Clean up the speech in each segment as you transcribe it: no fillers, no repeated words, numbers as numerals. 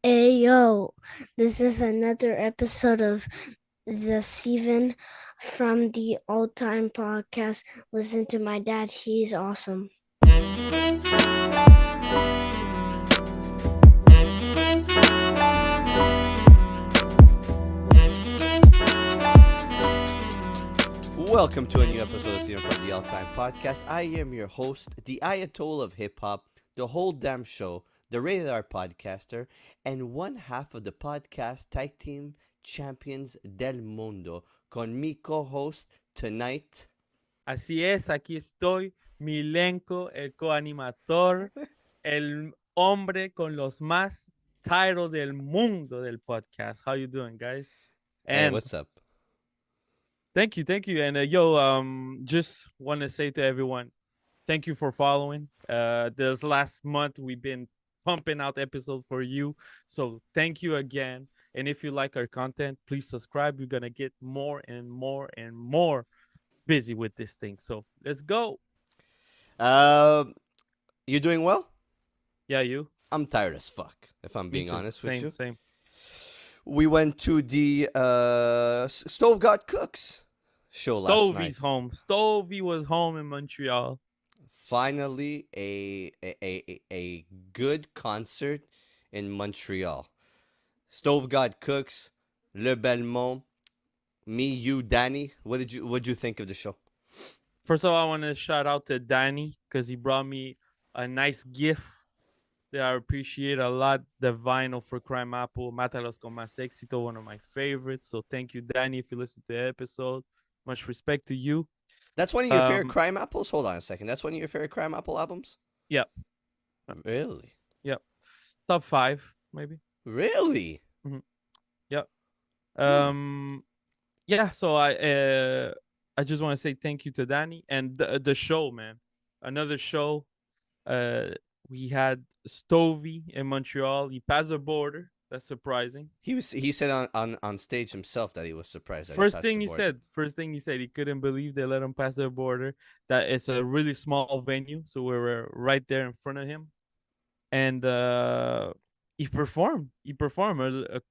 Hey yo, this is another episode of the Steven from the Old Time Podcast. Listen to my dad, he's awesome. Welcome to a new episode of Steven from the All Time Podcast. I am your host, the Ayatollah of Hip Hop, the whole damn show, the Rated R podcaster, and one half of the podcast tag team champions del mundo. Con mi co-host tonight. Así es, aquí estoy, Milenko, el coanimador, el hombre con los más titles del mundo del podcast. How you doing, guys? Hey, And what's up? thank you. And just want to say to everyone, thank you for following. This last month we've been pumping out episodes for you, so thank you again. And if you like our content, please subscribe. We're gonna get more and more and more busy with this thing. So let's go. You doing well? Yeah, you. I'm tired as fuck, if I'm Me being too. honest with you. Same. We went to the Stove God Cooks show last night. Stovey's home. Stovey was home in Montreal. Finally, a good concert in Montreal. Stove God Cooks, Le Belmont, me, you, Danny. What'd you think of the show? First of all, I want to shout out to Danny because he brought me a nice gift that I appreciate a lot. The vinyl for Crime Apple, Mátalos con más éxito, one of my favorites. So thank you, Danny, if you listen to the episode. Much respect to you. That's one of your favorite Crime Apples? Hold on a second. That's one of your favorite Crime Apple albums? Yep. Really? Yep. Top 5, maybe. Really? Mm-hmm. Yep. Yeah, so I just want to say thank you to Danny and the show, man. Another show. We had Stovey in Montreal. He passed the border. That's surprising. He said on stage himself that he was surprised. First thing he said he couldn't believe they let him pass the border. That it's a really small venue, so we were right there in front of him, and he performed. He performed a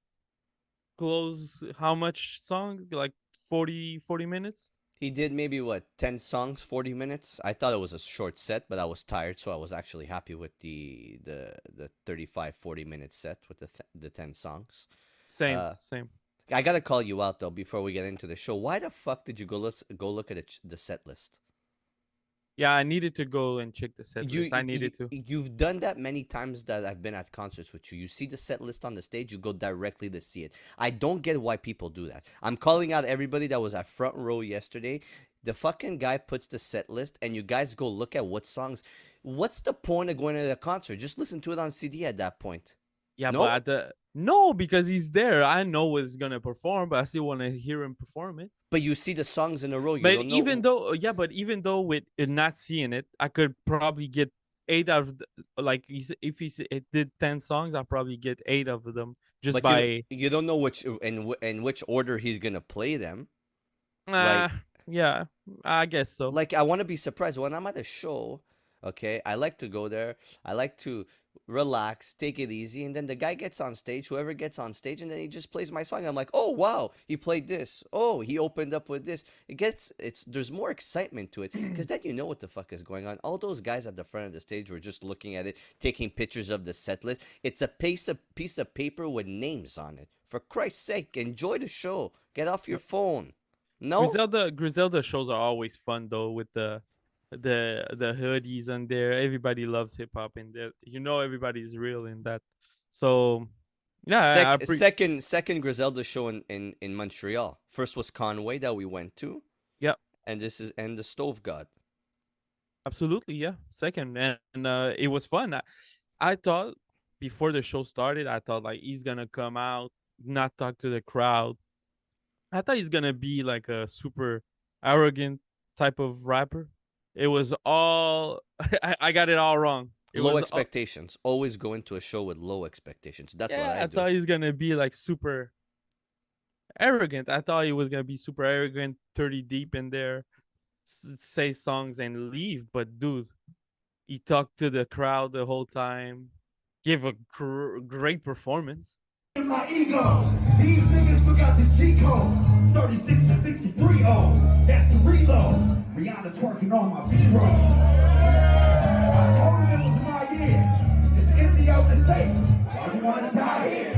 close how much song? Like 40 minutes. He did maybe what 10 songs, 40 minutes. I thought it was a short set, but I was tired, so I was actually happy with the 35 40 minute set with the 10 songs. Same. I gotta call you out though before we get into the show. Why the fuck did you go look at the set list? Yeah, I needed to go and check the set list. I needed to. You've done that many times that I've been at concerts with you. You see the set list on the stage, you go directly to see it. I don't get why people do that. I'm calling out everybody that was at front row yesterday. The fucking guy puts the set list, and you guys go look at what songs. What's the point of going to the concert? Just listen to it on CD at that point. Yeah, No? but no, because he's there. I know what he's gonna perform, but I still want to hear him perform it. But you see the songs in a row. But even though with not seeing it, I could probably get 8 out of if it did 10 songs, I'll probably get 8 of them just but by. You don't know which in which order he's gonna play them. Yeah, I guess so. Like, I want to be surprised when I'm at a show. Okay, I like to go there. I like to relax, take it easy, and then the guy gets on stage, whoever gets on stage, and then he just plays my song. I'm like, oh wow, he played this. Oh, he opened up with this. There's more excitement to it because then you know what the fuck is going on. All those guys at the front of the stage were just looking at it, taking pictures of the set list. It's a piece of paper with names on it. For Christ's sake, enjoy the show. Get off your phone. No, Griselda shows are always fun though with the hoodies on there. Everybody loves hip hop and everybody's real in that. So yeah, second Griselda show in Montreal. First was Conway that we went to. Yeah. And the Stove God. Absolutely, yeah. Second, and it was fun. I thought before the show started, I thought like he's gonna come out, not talk to the crowd. I thought he's gonna be like a super arrogant type of rapper. It was all I got it all wrong. Low expectations. Always go into a show with low expectations. That's what I do. I thought he's gonna be like super arrogant. I thought he was gonna be super arrogant, 30 deep in there, say songs and leave. But dude, he talked to the crowd the whole time. give a great performance. My ego. These niggas forgot the G code. 36 to 63 oh. That's the reload. Rihanna twerking on my B-roll. I told him it was my year. Just empty out the safe. Why you wanna die here?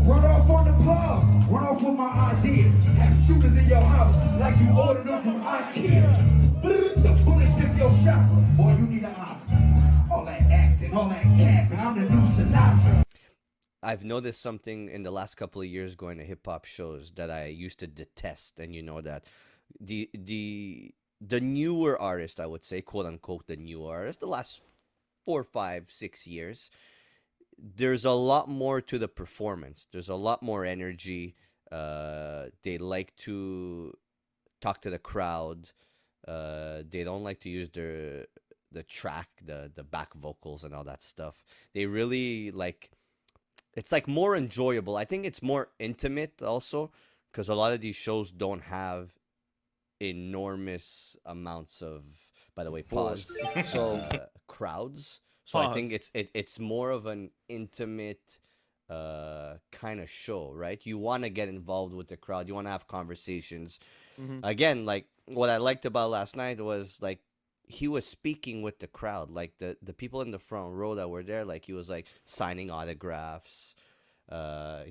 Run off on the plug. Run off with my idea. Have shooters in your house like you ordered them from IKEA. The bullet shift your shot. Boy, you need an Oscar. All that acting, all that capping. I'm the new Sinatra. I've noticed something in the last couple of years going to hip hop shows that I used to detest, and you know that the newer artists, I would say, quote unquote, the newer artists, the last 4, 5, 6 years, there's a lot more to the performance. There's a lot more energy. They like to talk to the crowd. They don't like to use the track, the back vocals and all that stuff. They really like. It's like more enjoyable. I think it's more intimate also because a lot of these shows don't have enormous amounts of, by the way, pause. So crowds. So I think it's more of an intimate kind of show, right? You want to get involved with the crowd. You want to have conversations. Again, like what I liked about last night was like he was speaking with the crowd, like the people in the front row that were there, like he was like signing autographs.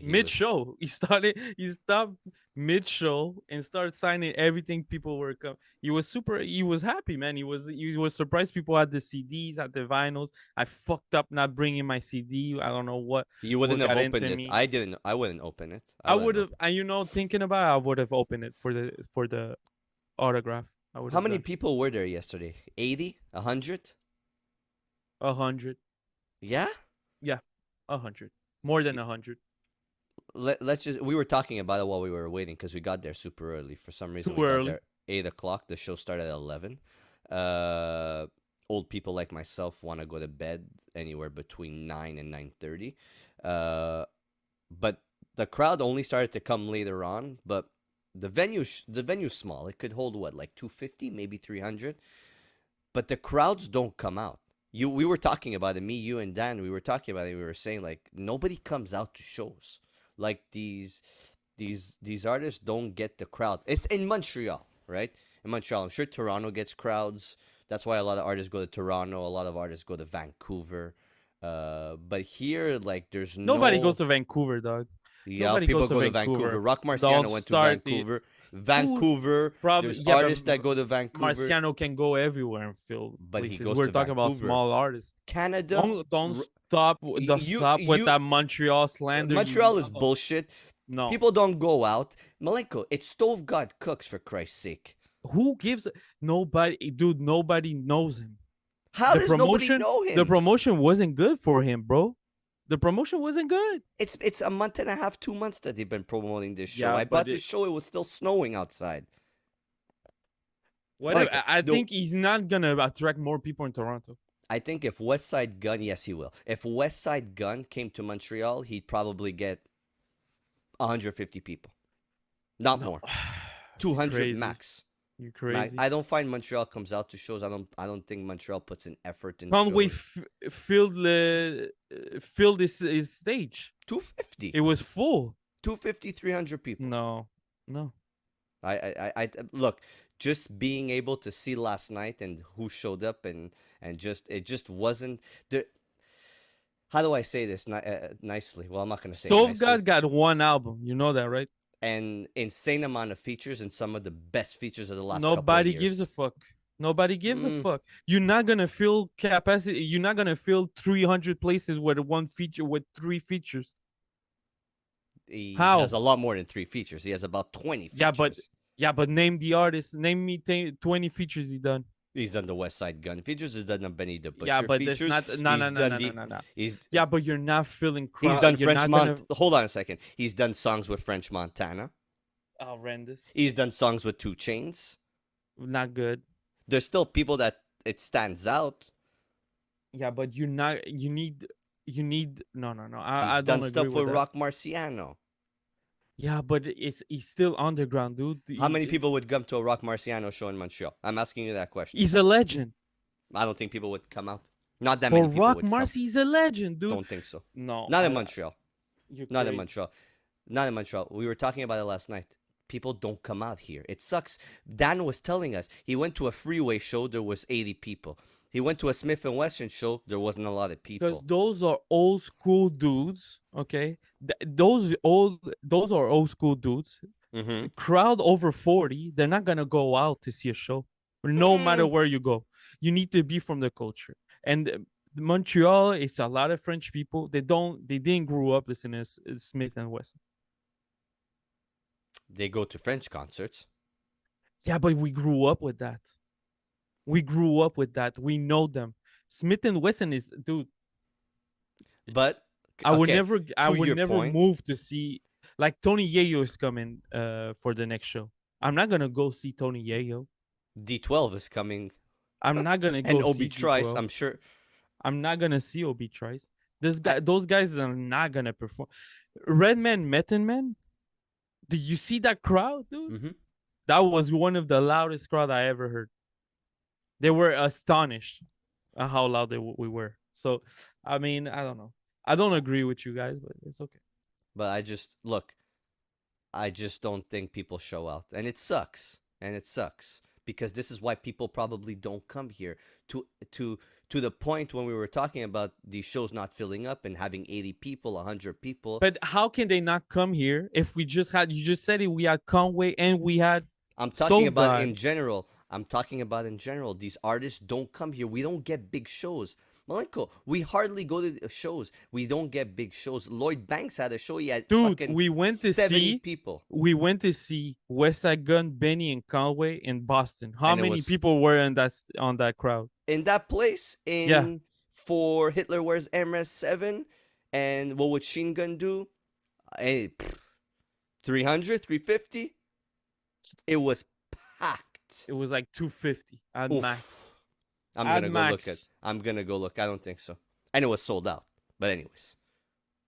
Mid-show, he stopped mid-show and started signing everything. People were he was happy, man. He was surprised people had the CDs, had the vinyls. I fucked up not bringing my CD. I don't know what. You wouldn't have got opened into it. me. I didn't. I wouldn't open it. I would have, and thinking about it, I would have opened it for the autograph. How many people were there yesterday? 80? 100? 100. Yeah? Yeah, 100. More than 100. Let's just. We were talking about it while we were waiting because we got there super early. For some reason, Too we got early. there 8 o'clock. The show started at 11. Old people like myself want to go to bed anywhere between 9 and 9:30. But the crowd only started to come later on. But the venue's small. It could hold what, like 250, maybe 300. But the crowds don't come out. We were talking about it, me, you, and Dan. We were talking about it. We were saying like nobody comes out to shows. Like these artists don't get the crowd. It's in Montreal, right? In Montreal, I'm sure Toronto gets crowds. That's why a lot of artists go to Toronto. A lot of artists go to Vancouver. But here, like, there's Nobody goes to Vancouver, dog. Yeah, Nobody people goes to go to Vancouver. Vancouver. Rock Don't Marciano went to start Vancouver. Vancouver. Probably, There's yeah, but artists that go to Vancouver. Marciano can go everywhere and fill But he places. goes We're to talking about Vancouver. small artists. Canada. Don't stop with that Montreal slander. Montreal is bullshit. No. People don't go out. Milenko, it's Stove God Cooks, for Christ's sake. Who gives nobody, dude? Nobody knows him. How does nobody know him? The promotion wasn't good for him, bro. The promotion wasn't good. It's a month and a half, 2 months that they've been promoting this show. Yeah, I but bought this show. It was still snowing outside. Whatever. Like, I think he's not gonna attract more people in Toronto. I think if West Side Gun, yes, he will. If West Side Gun came to Montreal, he'd probably get 150 people, not more. 200 Crazy. max. You're crazy. I don't find Montreal comes out to shows. I don't think Montreal puts an effort in. Conway shows. filled his stage. 250. It was full. 250, 300 people. No. I look, just being able to see last night and who showed up and just it just wasn't there. How do I say this nicely? Well, I'm not gonna say. Stove God got one album. You know that, right? And insane amount of features and some of the best features of the last. Nobody couple of gives years. a fuck. Nobody gives a fuck. You're not gonna fill capacity. You're not gonna fill 300 places with one feature with 3 features. He How? has a lot more than 3 features. He has about 20 features. Yeah, but name the artist. Name me 20 features he done. He's done the West Side Gun features. He's done the Benny the Butcher Yeah, but features. that's not no. Yeah, but you're not filling. He's done you're French not Hold on a second. He's done songs with French Montana. Horrendous. He's done songs with 2 Chainz. Not good. There's still people that it stands out. Yeah, but you're not. You need. No. He's I done don't stuff agree with that. Rock Marciano. Yeah, but he's still underground, dude. How many people would come to a Rock Marciano show in Montreal? I'm asking you that question. He's a legend. I don't think people would come out. Not that For many people Rock would come. Marcy's a legend, dude. Don't think so. No, Not in Montreal. You're Not in crazy. Montreal. Not in Montreal. We were talking about it last night. People don't come out here. It sucks. Dan was telling us he went to a freeway show. There was 80 people. He went to a Smith and Wesson show. There wasn't a lot of Because people. those are old school dudes. Okay, those are old school dudes. Mm-hmm. Crowd over 40, they're not gonna go out to see a show. No matter where you go, you need to be from the culture. And Montreal is a lot of French people. They didn't grow up listening to Smith and Wesson. They go to French concerts. Yeah, but we grew up with that. We grew up with that. We know them. Smith and Wesson is, dude. But I would okay, never point, move to see, like Tony Yayo is coming for the next show. I'm not gonna go see Tony Yayo. D12 is coming. I'm not gonna go And see Obi Trice, D12. I'm sure. I'm not gonna see Obi Trice. Those guys are not gonna perform. Redman, Method Man. Did you see that crowd, dude? Mm-hmm. That was one of the loudest crowd I ever heard. They were astonished at how loud we were. So, I mean, I don't know. I don't agree with you guys, but it's okay. But I just don't think people show out, and it sucks. Because this is why people probably don't come here to the point when we were talking about these shows not filling up and having 80 people, 100 people. But how can they not come here if we just had, you just said it, we had Conway and we had I'm talking Stove about Guy. in general. These artists don't come here. We don't get big shows. Milenko, we hardly go to shows. We don't get big shows. Lloyd Banks had a show. He had fucking we went to 70 see people. We went to see West Side Gun, Benny, and Conway in Boston. How And it many was- people were on that crowd? In that place, for Hitler Wears MS7, and what would Sheen Gun do? 300, 350? It was packed. It was like 250 at Oof. max. I'm At gonna max. go look. I'm gonna go look. I don't think so. And it was sold out. But anyways,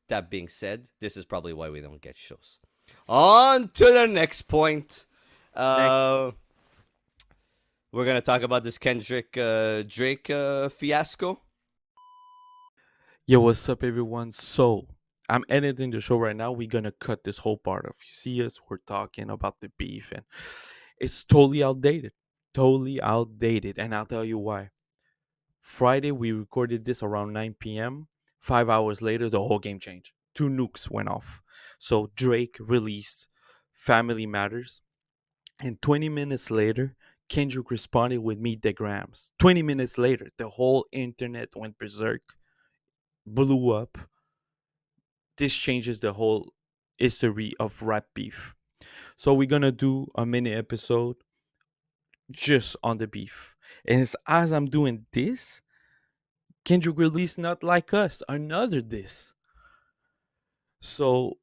that being said, this is probably why we don't get shows. On to the next point. We're gonna talk about this Kendrick Drake fiasco. Yo, what's up, everyone? So, I'm editing the show right now. We're gonna cut this whole part off. You see us, we're talking about the beef, and it's totally outdated. And I'll tell you why. Friday, we recorded this around 9 p.m. 5 hours later, the whole game changed. 2 nukes went off. So Drake released Family Matters. And 20 minutes later, Kendrick responded with Meet the Grams. 20 minutes later, the whole internet went berserk, blew up. This changes the whole history of rap beef. So we're going to do a mini episode just on the beef. And it's as I'm doing this, Kendrick released Not Like Us, another diss. So,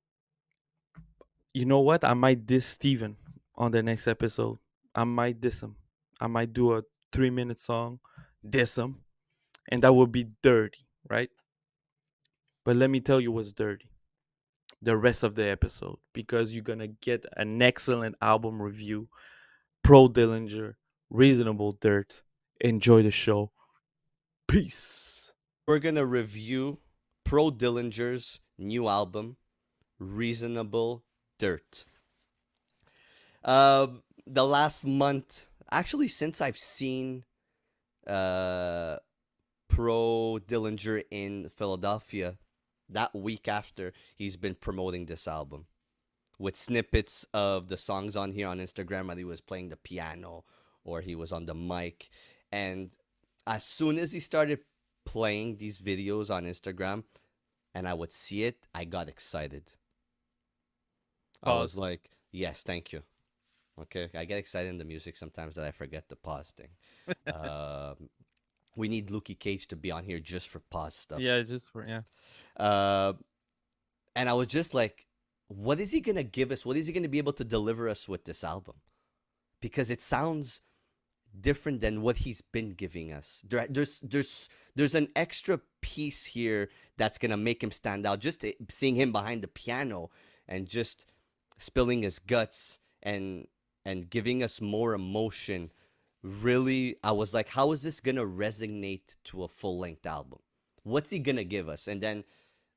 you know what? I might diss Steven on the next episode. I might diss him. I might do a 3-minute song, diss him, and that would be dirty, right? But let me tell you what's dirty. The rest of the episode, because you're going to get an excellent album review. Pro Dillinger, Reasonable Dirt. Enjoy the show. Peace. We're gonna review Pro Dillinger's new album, Reasonable Dirt. The last month, actually, since I've seen Pro Dillinger in Philadelphia, that week after, he's been promoting this album with snippets of the songs on here on Instagram, whether he was playing the piano or he was on the mic. And as soon as he started playing these videos on Instagram and I would see it, I got excited. I was like, yes, thank you. Okay, I get excited in the music sometimes that I forget the pause thing. We need Lukey Cage to be on here just for pause stuff. Yeah, just for, yeah. And I was just like, what is he going to give us? What is he going to be able to deliver us with this album? Because it sounds different than what he's been giving us. There's an extra piece here that's going to make him stand out. Just seeing him behind the piano and just spilling his guts and giving us more emotion really, I was like, how is this gonna resonate to a full-length album? What's he gonna give us? And then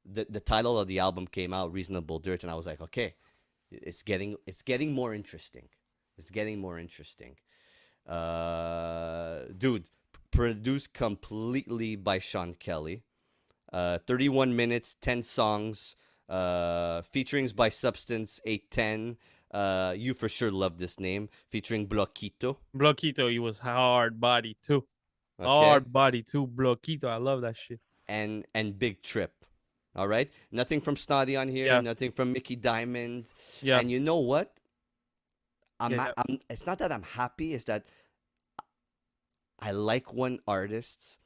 the title of the album came out, Reasonable Dirt, and I was like, okay, it's getting more interesting. It's getting more interesting. Dude, produced completely by Sean Kelly. 31 minutes, 10 songs, featurings by Substance 810. You for sure love this name, featuring Bloquito. Bloquito, he was hard body too. Okay, Hard body too. Bloquito, I love that shit. and Big Trip. All right, nothing from Snotty on here, Yeah, nothing from Mickey Diamond. yeah, And you know what? yeah, It's not that I'm happy. It's that I like when artists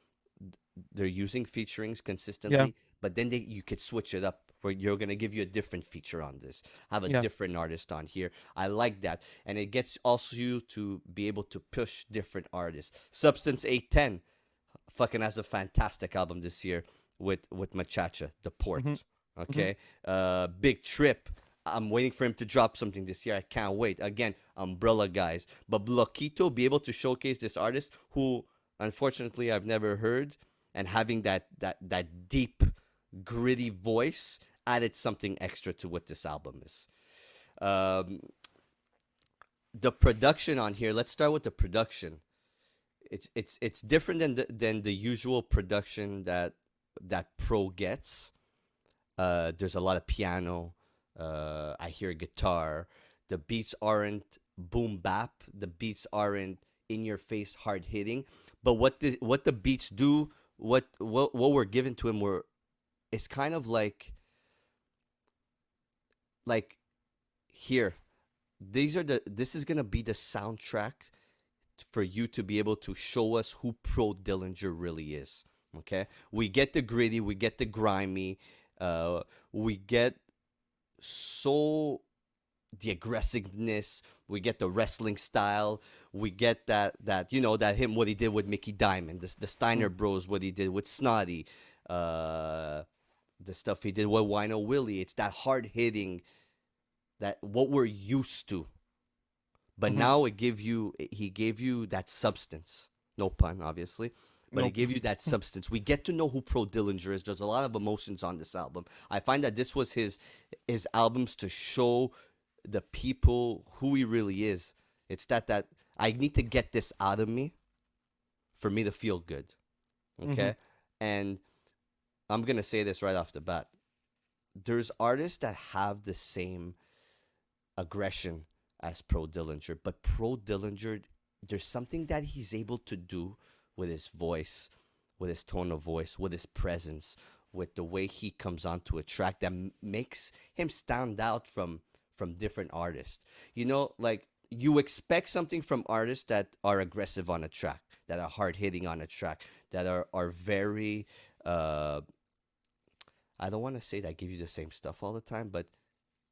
they're using featurings yeah, consistently, but then you could switch it up where you're gonna give you a different feature on this, have a yeah. different artist on here. I like that, and it gets also you to be able to push different artists. Substance 810 fucking has a fantastic album this year with Machacha, The Mm-hmm, Port. mm-hmm. Okay, Big Trip. I'm waiting for him to drop something this year. I can't wait. Again, Umbrella guys, but Bloquito be able to showcase this artist who, unfortunately, I've never heard, and having that deep, gritty voice added something extra to what this album is. Um, the production on here. Let's start with the production. It's different than the usual production that Pro gets. There's a lot of piano. I hear guitar. The beats aren't boom bap. The beats aren't in your face, hard hitting. But what the beats do, what we're given to him, it's kind of like here. This is gonna be the soundtrack for you to be able to show us who Pro Dillinger really is. Okay, we get the gritty, we get the grimy, we get so the aggressiveness, we get the wrestling style, we get that that him what he did with Mickey Diamond, the Steiner Bros, what he did with Snotty, the stuff he did with Wino Willie. It's that hard hitting, that what we're used to. But Mm-hmm. now he gave you that substance. No pun, obviously. But he Nope. gave you that substance. We get to know who Pro Dillinger is. There's a lot of emotions on this album. I find that this was his albums to show the people who he really is. It's that I need to get this out of me for me to feel good. Mm-hmm. Okay? And I'm gonna say this right off the bat. There's artists that have the same aggression as Pro Dillinger, but Pro Dillinger, there's something that he's able to do with his voice, with his tone of voice, with his presence, with the way he comes onto a track that makes him stand out from different artists. Like you expect something from artists that are aggressive on a track, that are hard hitting on a track, that are very I don't want to say that give you the same stuff all the time, but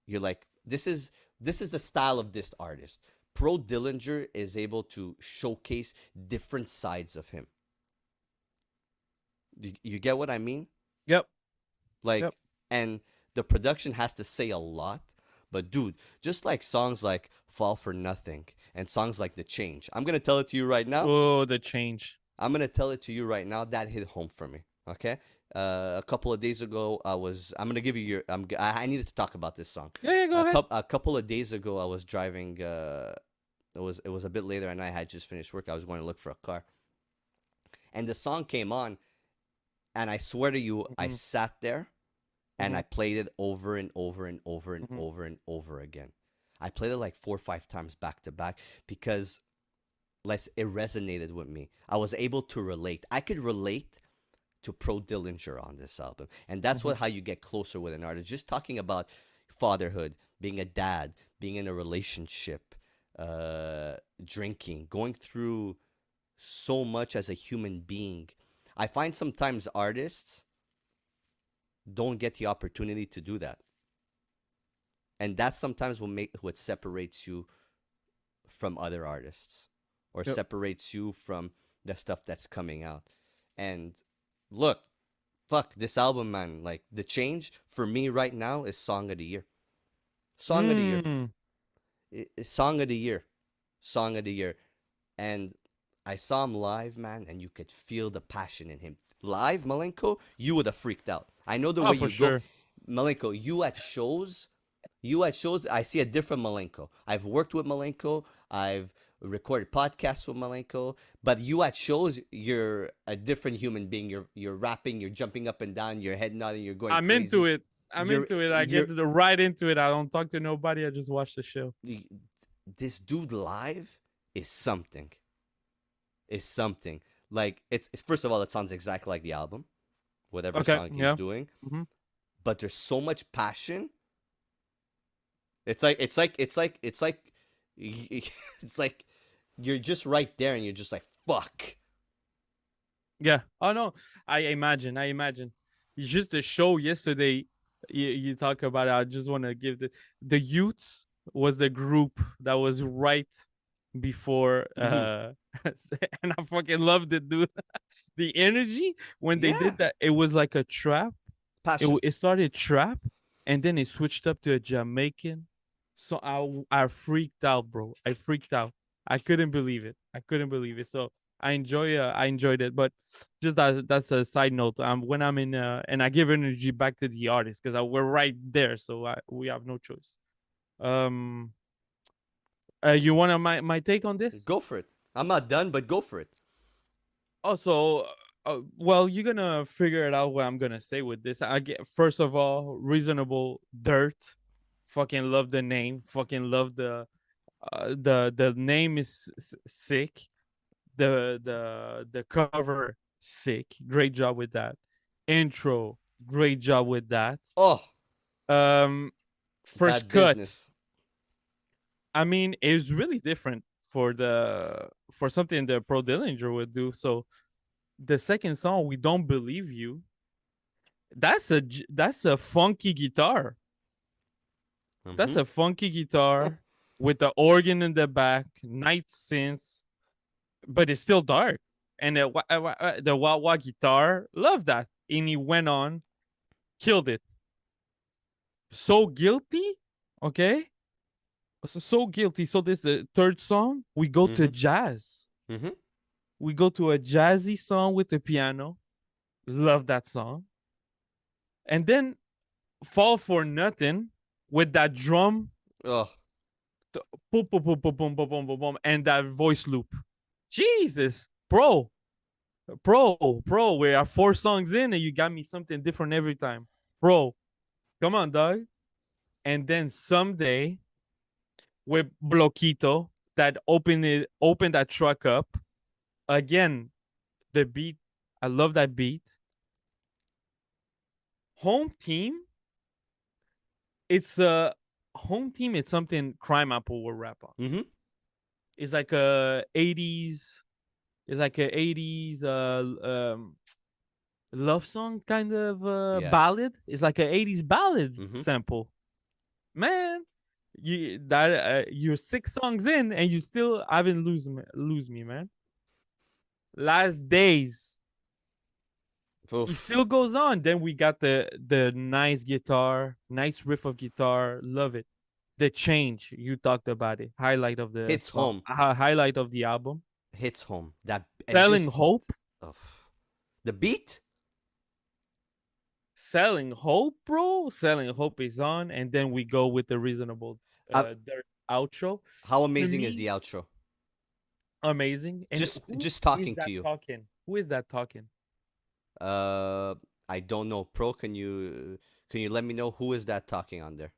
you're like, this is the style of this artist. Pro Dillinger is able to showcase different sides of him. You get what I mean? Yep. Like, Yep. and the production has to say a lot. But dude, just like songs like Fall for Nothing and songs like The Change, I'm gonna tell it to you right now. Oh, the change. I'm gonna tell it to you right now. That hit home for me. Okay. A couple of days ago, I'm gonna give you your. I needed to talk about this song. Yeah, go ahead. A couple of days ago, I was driving. It was a bit later, and I had just finished work. I was going to look for a car, and the song came on, and I swear to you, I Mhm. sat there, and Mhm. I played it over and over and over and Mhm. over and over again. I played it like 4 or 5 times back to back because it resonated with me. I was able to relate. I could relate to Pro Dillinger on this album, and that's Mhm. how you get closer with an artist. Just talking about fatherhood, being a dad, being in a relationship, drinking, going through so much as a human being. I find sometimes artists don't get the opportunity to do that, and that's sometimes what separates you from other artists, or Yep. separates you from the stuff that's coming out. And look, fuck this album, man. Like The Change for me right now is song of the year. Song of the year. Mm. Song of the year. Song of the year. And I saw him live, man, and you could feel the passion in him. Live, Malenko, you would have freaked out. I know the Oh, way for you go, sure. Malenko. You at shows, I see a different Malenko. I've worked with Malenko. I've recorded podcasts with Malenko. But you at shows, you're a different human being. You're rapping, you're jumping up and down, your head nodding, you're going I'm into crazy. it. I'm You're into it. I you're get right into it. I don't talk to nobody. I just watch the show. this dude live is something. Is something. Like first of all, it sounds exactly like the album, whatever Okay. song he's Yeah. doing. Mhm. But there's so much passion. It's like it's like you're just right there and you're just like fuck. Yeah. Oh no. I imagine. It's just the show yesterday. You talk about it. I just want to give the Youths was the group that was right before and I fucking loved it, dude. The energy when they Yeah. did that, it was like a trap. Passion. It started trap and then it switched up to a Jamaican. So I freaked out, bro. I freaked out. I couldn't believe it. So I enjoyed it. But just that's a side note. When I'm in and I give energy back to the artist because we're right there, so we have no choice. Um, you want my take on this? Go for it. I'm not done, but go for it. Also, well, you're gonna figure it out what I'm gonna say with this. I get first of all, Reasonable Dirt. Fucking love the name. Fucking love the name is sick. The cover sick. Great job with that. Intro, great job with that. Oh, Um, first bad cut. business. I mean, it was really different for something that Pro Dillinger would do. So the second song, We Don't Believe You, that's a funky guitar. That's Mhm. a funky guitar with the organ in the back, night synths, but it's still dark. And the wah wah guitar, love that. And he went on, killed it. So guilty, okay? So guilty. So this the third song. We go to jazz. Mhm. We go to a jazzy song with the piano. Love that song. And then Fall for Nothing with that drum, Oh, boom, boom, boom, boom, boom, boom, boom, boom, boom, and that voice loop. Jesus, bro, we are 4 songs in and you got me something different every time. Bro, come on, dog. And then Someday with Bloquito that opened that truck up. Again, the beat, I love that beat. Home Team, it's a Home Team, it's something Crime Apple will rap on. Mhm. It's like a 80s, love song kind of Yeah. ballad. It's like a 80s ballad Mhm. sample. Man, you're 6 songs in and you still haven't lose me, man. Last Days. It Oof. still goes on. Then we got the nice guitar, nice riff of guitar. Love it. The Change, you talked about it. Highlight of the Hits song. home. Highlight of the album. Hits home. That and Selling just Hope. the beat. Selling Hope, bro. Selling Hope is on, and then we go with the Reasonable Dirt outro. How amazing is me- the outro? Amazing. And Just talking to you. Talking? Who is that talking? I don't know. Pro, can you let me know who is that talking on there?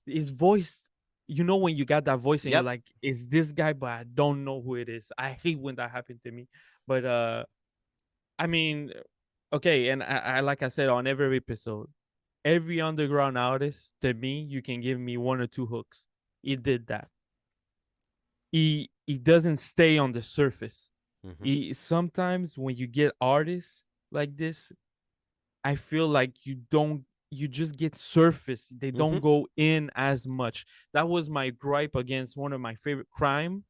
His voice. You know when you got that voice and Yep. you're like, "Is this guy?" But I don't know who it is. I hate when that happened to me. But I mean, okay, and I like I said on every episode, every underground artist to me, you can give me 1 or 2 hooks. He did that. He doesn't stay on the surface. Mhm. Sometimes when you get artists like this, I feel like you just get surface. They don't Mhm. go in as much. That was my gripe against one of my favorite Crime.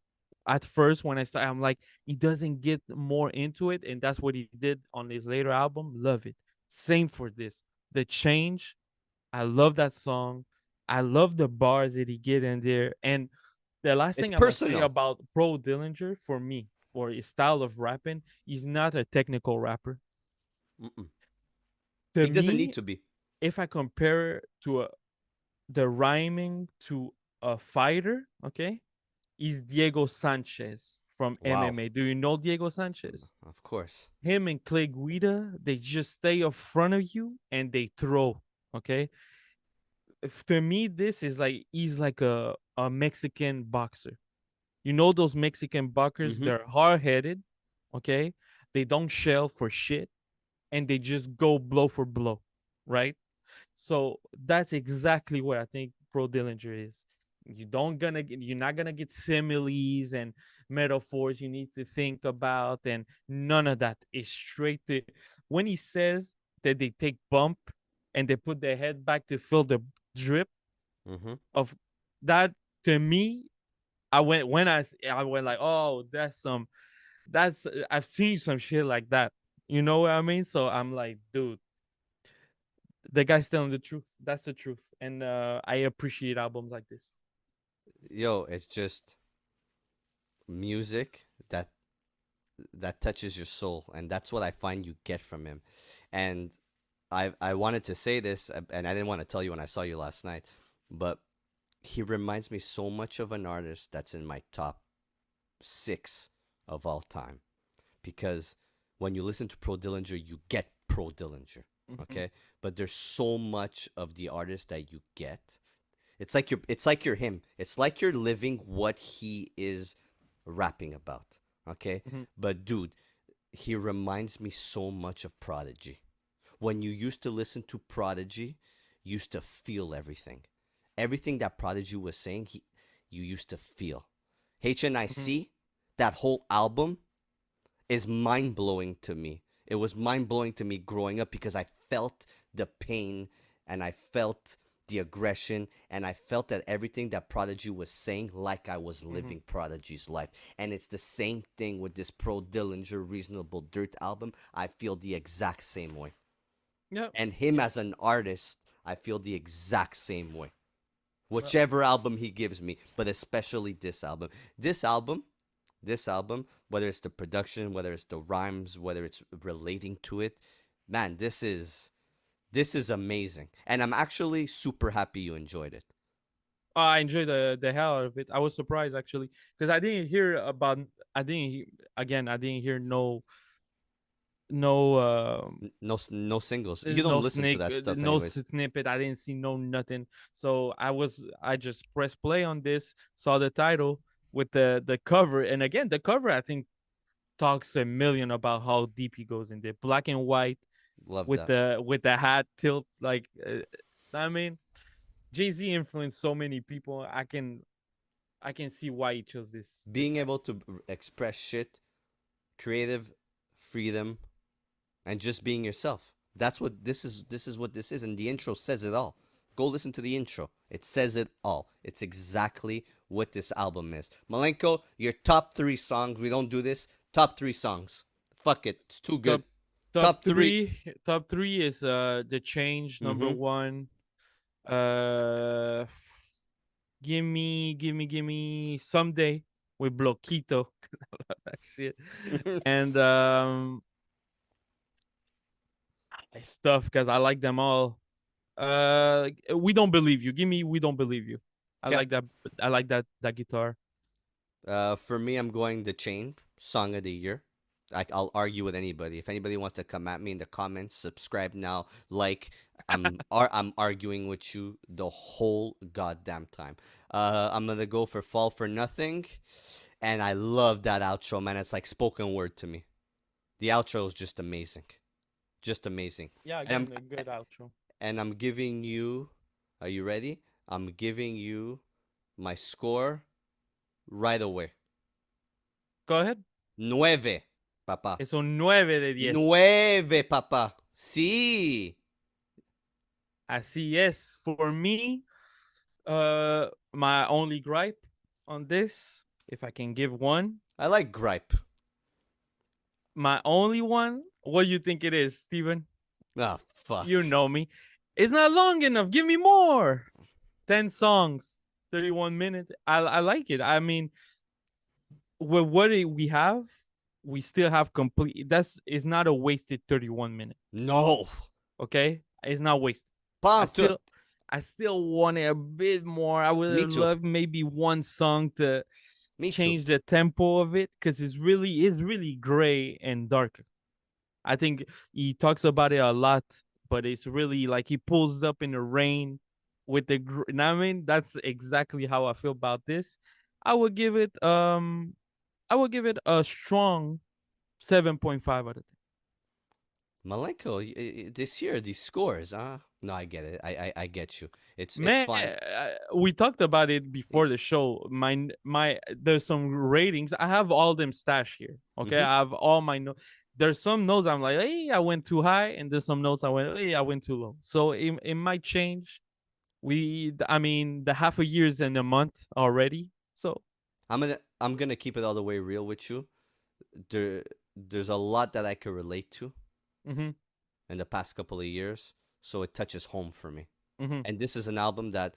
At first, when I started, I'm like, he doesn't get more into it, and that's what he did on his later album. Love it. Same for this. The Change. I love that song. I love the bars that he get in there, and The last It's thing I'm gonna say personal. about Pro Dillinger for me, for his style of rapping, he's not a technical rapper. Mm-mm. To He doesn't need me, to be. if I compare to the rhyming to a fighter, okay, is Diego Sanchez from Wow. MMA. Do you know Diego Sanchez? Of course. Him and Clay Guida, they just stay up front of you and they throw. Okay. To me, this is like he's like a Mexican boxer. You know those Mexican boxers, Mm-hmm. they're hard headed, okay? They don't shell for shit and they just go blow for blow, right? So that's exactly what I think Pro Dillinger is. You're not gonna get similes and metaphors you need to think about and none of that. It's straight to when he says that they take bump and they put their head back to feel the drip Mm-hmm. of that. To me, I went like, oh, that's I've seen some shit like that. You know what I mean? So I'm like, dude, the guy's telling the truth. That's the truth. And I appreciate albums like this. Yo, it's just music that touches your soul, and that's what I find you get from him. And I wanted to say this, and I didn't want to tell you when I saw you last night, but he reminds me so much of an artist that's in my top 6 of all time. Because when you listen to Pro Dillinger, you get Pro Dillinger, okay? But there's so much of the artist that you get. It's like you're him. It's like you're living what he is rapping about, okay? But dude, he reminds me so much of Prodigy. When you used to listen to Prodigy, you used to feel everything. Everything that Prodigy was saying, you used to feel. HNIC, that whole album is mind blowing to me. It was mind blowing to me growing up because I felt the pain and I felt the aggression and I felt that everything that Prodigy was saying like I was living Prodigy's life. And it's the same thing with this Pro Dillinger Reasonable Dirt album. I feel the exact same way. Yeah. And him as an artist, I feel the exact same way. Whichever album he gives me, but especially this album. This album, whether it's the production, whether it's the rhymes, whether it's relating to it, man, this is amazing. And I'm actually super happy you enjoyed it. I enjoyed the hell out of it. I was surprised actually because I didn't hear about. I didn't hear no No singles. there's You don't no listen to snake, that stuff no anyways. snippet. I didn't see no nothing. So I just pressed play on this, saw the title with the cover, and again the cover I think talks a million about how deep he goes in there. Black and white Love with that. the hat tilt. Like I mean, Jay-Z influenced so many people. I can see why he chose this. Being able to express shit, creative freedom, and just being yourself. That's what this is. This is what this is, and the intro says it all. Go listen to the intro. It says it all. It's exactly what this album is. Milenko, your top 3 songs. We don't do this. Top 3 songs. Fuck it. It's too good. Top three is The Change, number Mhm. 1. Give me Someday with Bloquito. I love that shit. And stuff because I like them all. We Don't Believe You. Give me We Don't Believe You. I Okay. like that. I like that guitar. For me, I'm going The Chain, Song of the Year. I'll argue with anybody. If anybody wants to come at me in the comments, subscribe now. Like, I'm arguing with you the whole goddamn time. I'm gonna go for Fall for Nothing, and I love that outro, man. It's like spoken word to me. The outro is just amazing, just amazing. Yeah, And again, a good outro. I'm giving you. Are you ready? I'm giving you my score right away. Go ahead. 9, papá. Es un 9 de 10. 9, papá. Sí. Así es. For me, my only gripe on this, if I can give one, I like gripe. my only one, what do you think it is, Steven? Ah, fuck. You know me. It's not long enough. Give me more. 10 songs. 31 minutes. I like it. I mean, with what we have, we still have complete. It's not a wasted 31 minutes. No. Okay, it's not wasted. I Pantoute. still, I still want it a bit more. I would Me have too. loved maybe one song to Me change too. the tempo of it because it's really gray and dark. I think he talks about it a lot, but it's really like he pulls up in the rain with the. You know what I mean? That's exactly how I feel about this. I would give it a strong 7.5 out of 10. Milenko, this year these scores, no, I get it. I get you. It's Man, fine. we talked about it before the show. My there's some ratings. I have all them stashed here. Okay, Mhm. I have all my notes. There's some notes I'm like, hey, I went too high, and there's some notes I went too low. So it might change. I mean, the half a year's in a month already. So I'm gonna keep it all the way real with you. There's a lot that I could relate to mm-hmm, in the past couple of years, so it touches home for me. mm-hmm, And this is an album that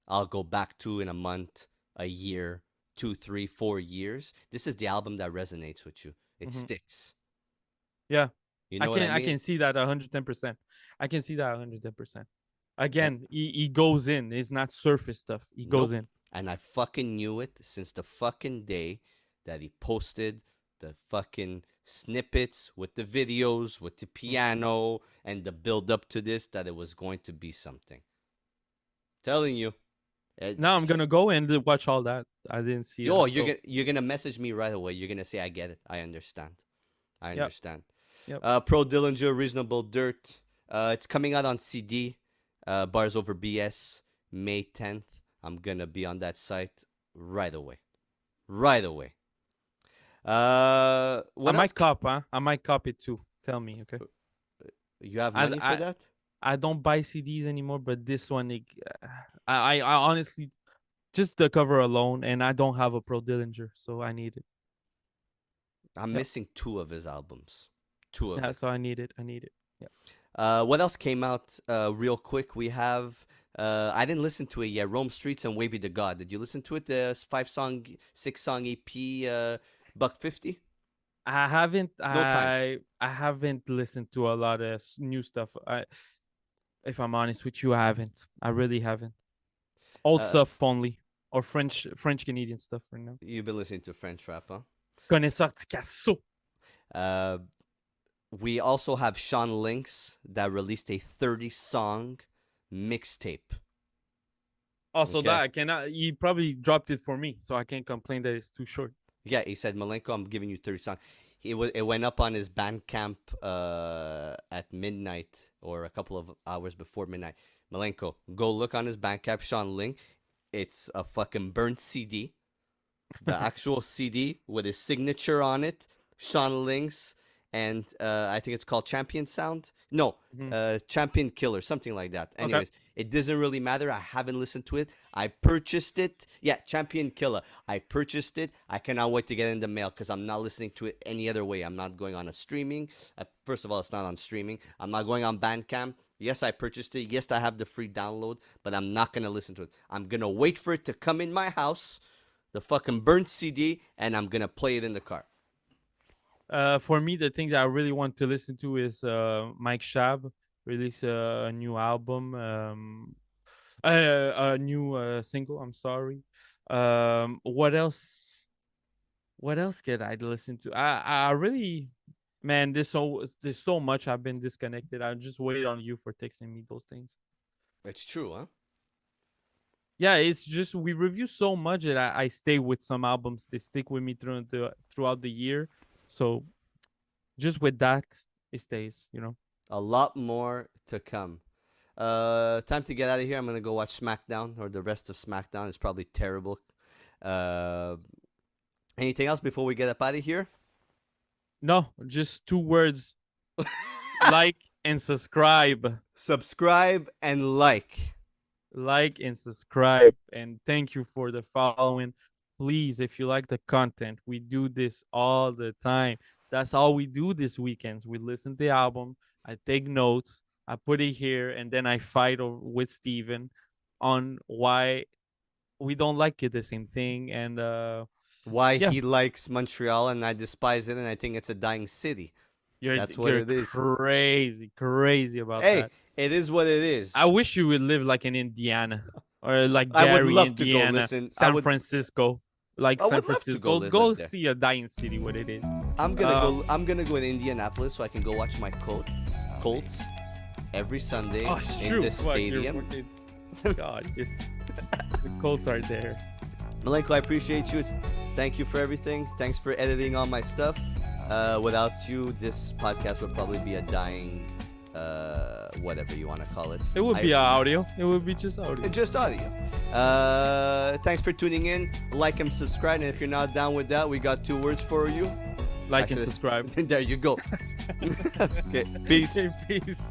I'll go back to in a month, a year, 2, 3, 4 years. This is the album that resonates with you. It mm-hmm. sticks. Yeah, You know what I I mean? can see that 110%. I can see that 110%. Again, he goes in. It's not surface stuff. He goes Nope. in. And I fucking knew it since the fucking day that he posted the fucking snippets with the videos, with the piano, and the build up to this, that it was going to be something. Telling you. Now I'm gonna go and watch all that. I didn't see Yo, that. So, you're gonna message me right away. You're gonna say, I get it. I understand. I yep, understand. yep. Pro Dillinger Reasonable Dirt. It's coming out on CD. Bars over BS, May 10th. I'm gonna be on that site right away. Right away. I What else? might cop, huh? I might cop it too. Tell me, okay? You have I money for I that? I don't buy CDs anymore, but this one, I honestly just the cover alone, and I don't have a Pro Dillinger, so I need it. I'm Yep. missing 2 of his albums. 2 of Yeah, it. so I need it. I need it. Yeah. What else came out real quick? We have I didn't listen to it yet. Rome Streets and Wavy to God. Did you listen to it? The 5-song, 6-song EP, $150. I haven't. No time. I haven't listened to a lot of new stuff. If I'm honest with you, I haven't. I really haven't. Old Uh, stuff only, or French Canadian stuff right now. you've been listening to French rap, huh? Connaisseur Ticasso. Uh, we also have Sean Lynx that released a 30-song mixtape. Also, Okay. that I cannot. He probably dropped it for me, so I can't complain that it's too short. Yeah, he said, Milenko, I'm giving you 30 songs. It went up on his Bandcamp at midnight or a couple of hours before midnight. Milenko, go look on his Bandcamp, Sean Ling. It's a fucking burnt CD. The actual CD with his signature on it, Sean Ling's, and I think it's called Champion Sound. No, Champion Killer, something like that. Anyways, it doesn't really matter. I haven't listened to it. I purchased it. Yeah, Champion Killer. I purchased it. I cannot wait to get it in the mail because I'm not listening to it any other way. I'm not going on a streaming. First of all, it's not on streaming. I'm not going on Bandcamp. Yes, I purchased it. Yes, I have the free download, but I'm not going to listen to it. I'm going to wait for it to come in my house, the fucking burnt CD, and I'm going to play it in the car. For me, the thing that I really want to listen to is Mike Shab release a new album, a new single. I'm sorry. What else? What else could I listen to? I really, man, there's so much I've been disconnected. I just wait on you for texting me those things. It's true, huh? Yeah, it's just we review so much that I stay with some albums. They stick with me throughout the year. So just with that, it stays, you know. A lot more to come. Time to get out of here. I'm gonna go watch SmackDown, or the rest of SmackDown. It's probably terrible. Anything else before we get up out of here? No, just 2 words. Like and subscribe. Subscribe and like. Like and subscribe. And thank you for the following. Please, if you like the content, we do this all the time. That's all we do this weekends. We listen to the album. I take notes. I put it here, and then I fight with Steven on why we don't like it the same thing, and Why Yeah. he likes Montreal and I despise it, and I think it's a dying city. That's what you're it is. crazy about Hey, that. it is what it is. I wish you would live like in Indiana or like I would Gary, love to go Indiana, listen. I San would- Francisco. Like I San would love to go Francisco, live there. see a dying city. What it is. I'm gonna go in Indianapolis so I can go watch my Colts every Sunday Oh, it's in true. the Fuck, you're stadium. fucking- God, yes. The Colts are there. Milenko, I appreciate you. Thank you for everything. Thanks for editing all my stuff. Without you, this podcast would probably be a dying, whatever you want to call it. It would be audio. It would be just audio. Just audio. Thanks for tuning in. Like and subscribe. And if you're not down with that, we got 2 words for you. Like and Actually, subscribe. There you go. Okay. Peace. Okay, peace.